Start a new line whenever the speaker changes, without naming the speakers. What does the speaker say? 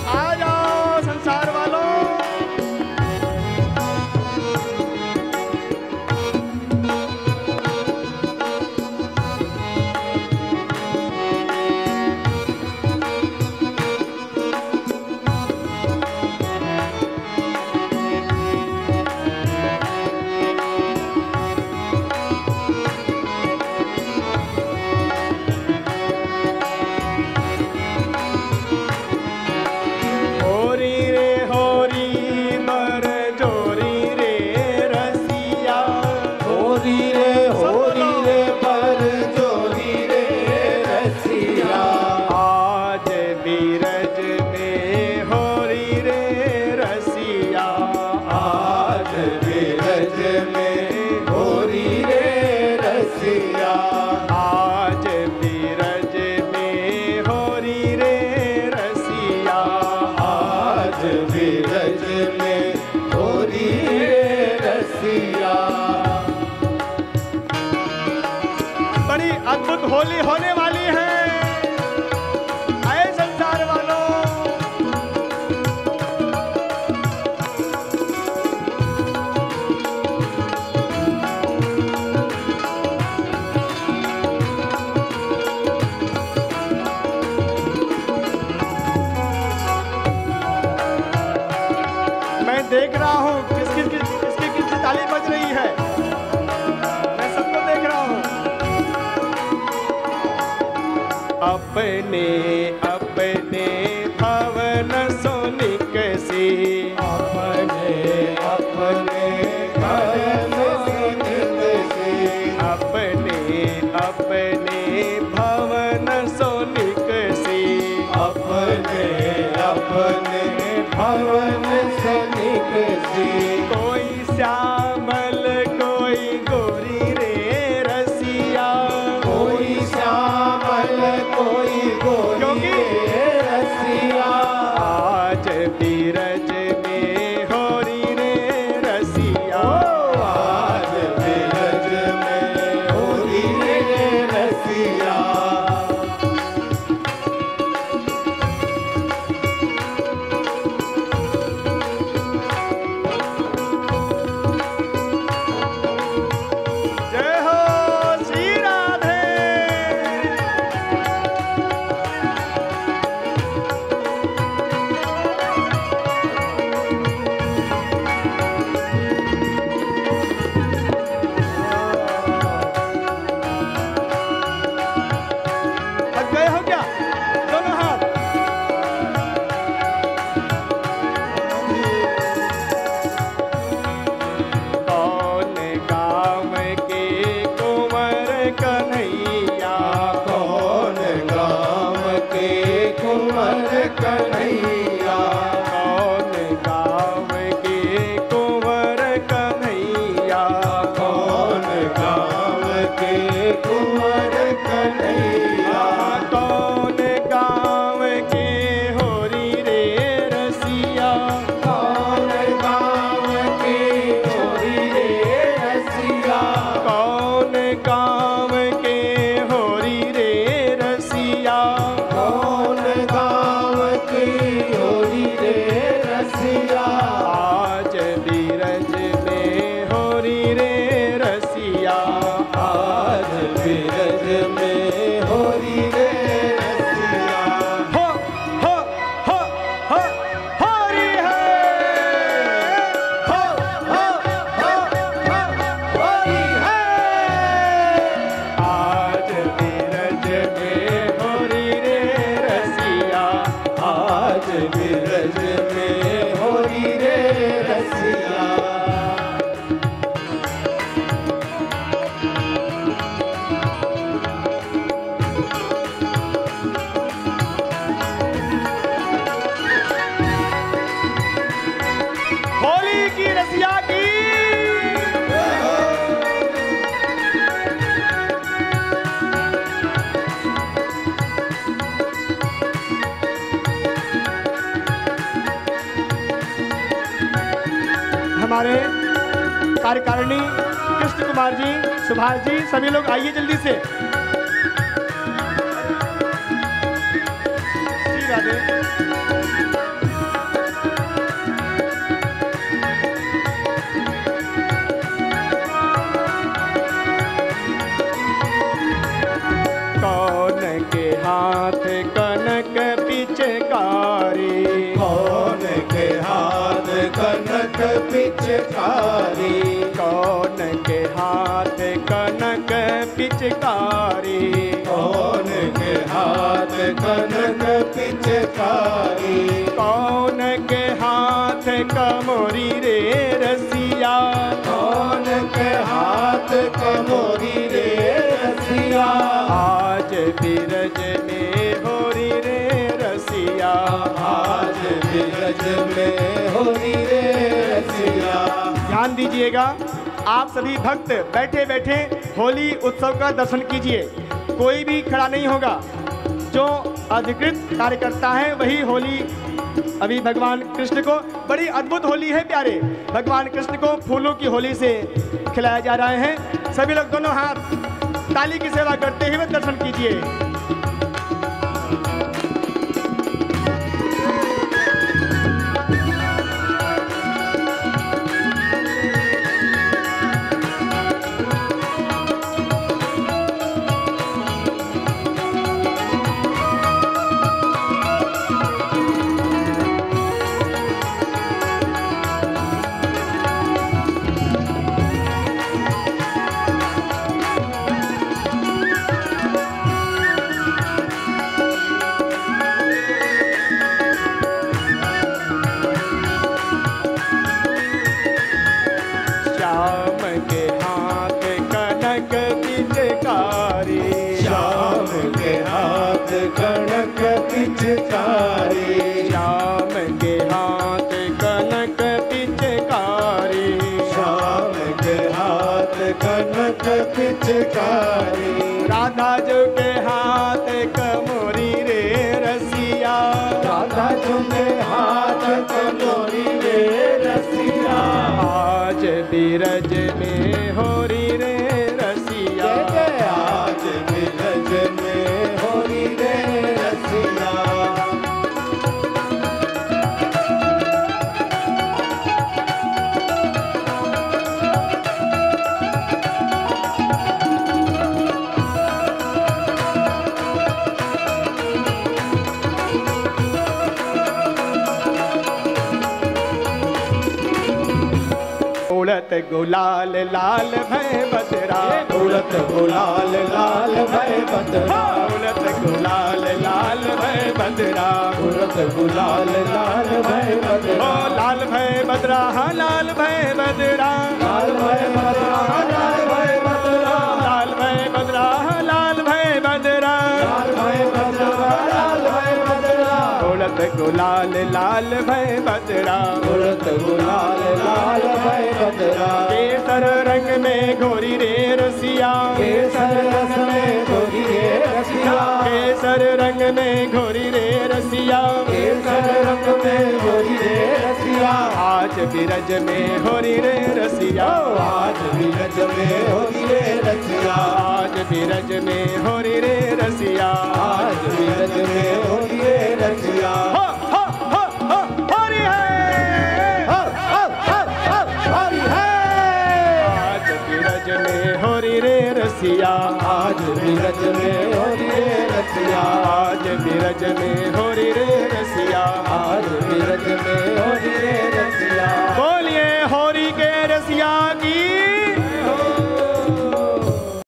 आ जाओ संसार वालों। बड़ी अद्भुत होली होने वाली है। आए संसार वालों। मैं देख रहा हूँ किसकी ताली बज रही है। मैं सबको देख रहा हूँ। अपने अपने भवन सोनिक से, अपने अपने भवन सोनिक से, अपने अपने भवन सोनिक से, अपने अपने भवन सोनिक से। कोई श्यामल कोई गोरी रे रसिया, कोई श्यामल कोई गोरी रे रसिया। आज बीरज में होरी रे रसिया, आज बीरज में होरी रे रसिया। कार्यकारिणी कृष्ण कुमार जी, सुभाष जी, सभी लोग आइए जल्दी से। श्री राधे। कौन के हाथ कनक पिचकारी,
कौन के हाथ कनक पिचकारी,
कौन के हाथ कनक पिचकारी,
कौन के हाथ कनक पिचकारी,
कौन के हाथ कमोरी रे रसिया,
कौन के हाथ कमोरी रे रसिया,
आज बिरज में होरी रे रसिया,
आज बिरज में होरी रे रसिया।
ध्यान दीजिएगा, आप सभी भक्त बैठे बैठे होली उत्सव का दर्शन कीजिए, कोई भी खड़ा नहीं होगा। जो अधिकृत कार्यकर्ता है वही होली, अभी भगवान कृष्ण को बड़ी अद्भुत होली है प्यारे, भगवान कृष्ण को फूलों की होली से खिलाया जा रहे हैं। सभी लोग दोनों हाथ ताली की सेवा करते हुए दर्शन कीजिए।
कनक पिचकारी,
श्याम के हाथ कनक पिचकारी,
श्याम के हाथ कनक पिचकारी,
राधा जो के हाथ कमोरी रे रसिया,
राधा जो के हाथ कमोरी रे रसिया,
आज बिरज में होरी रे रसिया,
आज बिरज में होरी रे रसिया। उड़त गुलाल लाल भय बदरा, उड़त गुलाल लाल भय बदरा,
उड़त गुलाल लाल भय बदरा,
उड़त गुलाल लाल भय बदरा,
ओ लाल भय बदरा, हाँ लाल भय बदरा,
लाल भय बदरा, लाल भय बदरा,
लाल भय बदरा, हाँ लाल भय बदरा,
लाल भय बदरा, लाल भय बदरा,
उड़त गुलाल लाल भय बदरा,
उड़त गुलाल लाल भय बदरा,
केसर रंग में घोरी रे रसिया,
केसर रंग में घोरी रे रसिया,
केसर रंग में घोरी रे रसिया,
केसर रंग में घोरी रे रसिया,
आज बिरज में होरी रे रसिया,
आज बिरज में होरी रे रसिया,
आज बिरज में होरी रे रसिया,
आज बिरज में होरी रे रसिया।
हो हो हो हो होरी है,
हो हो हो हो होरी है,
आज बिरज में होरी रे रसिया,
आज बिरज में होरी रे रसिया,
आज बिरज में होरी रे रसिया,
आज बिरज में होरी रे रसिया।
बोलिए होरी के रसिया की